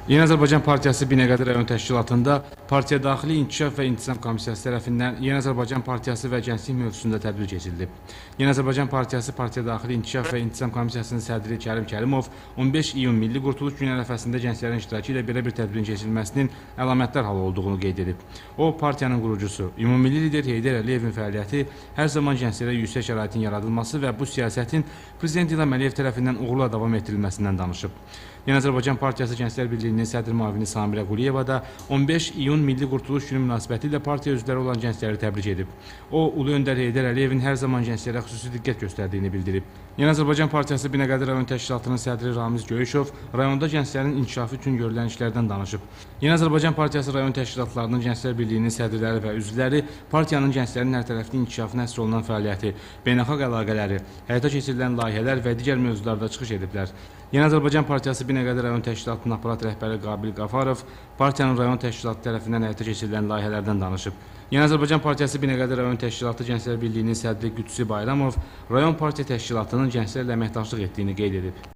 Yeni Azərbaycan Partiyası Binəqədi rayon təşkilatında partiya daxili inkişaf və intizam komissiyası tərəfindən Yeni Azərbaycan Partiyası və gənclik mövzusunda tədbir keçirildi. Yeni Azərbaycan Partiyası partiya daxili inkişaf və intizam komissiyasının sədri Kərim Kərimov 15 iyun Milli Qurtuluş Günü ərəfəsində gənclərin iştirakı ilə belə bir tədbirin keçirilməsinin əlamətdar hal olduğunu qeyd edib. O, partiyanın qurucusu, ümummilli lider Heydər Əliyevin fəaliyyəti hər zaman gənclərə yüksək şəraitin yaradılması və bu siyasətin Prezident İlham Əliyev tərəfindən uğurla davam etdirilməsindən danışıb. Yeni Azərbaycan Partiyası Gənclər Birliyinin sədr müavini Samirə Quliyeva da 15 iyun Milli Qurtuluş Günü münasibətilə partiya üzvləri olan gəncləri təbrik edib. O, Ulu Öndər Heydər Əliyevin hər zaman gənclərə xüsusi diqqət göstərdiyini bildirib. Yeni Azərbaycan Partiyası Binəqədi rayon təşkilatının sədri Ramiz Göyüşov rayonda gənclərin inkişafı üçün görülən işlərdən danışıb. Yeni Azərbaycan Partiyası rayon təşkilatlarının Gənclər Birliyinin sədrləri və üzvləri partiyanın gənclərin hərtərəfli inkişafına həsr olunan fəaliyyəti, beynəlxalq əlaqələri, həyata keçirilən layihələr və digər mövzularda çıxış ediblər. Yeni Azərbaycan Partiyası Binəqədi rayon təşkilatının aparat rəhbəri Qabil Qafarov partiyanın rayon təşkilatı tərəfindən həyata keçirilən layihələrdən danışıb. Yeni Azərbaycan Partiyası Binəqədi rayon təşkilatı Gənclər Birliyinin sədri Qüdsi Bayramov rayon partiya təşkilatının gənclərlə əməkdaşlıq etdiyini qeyd edib.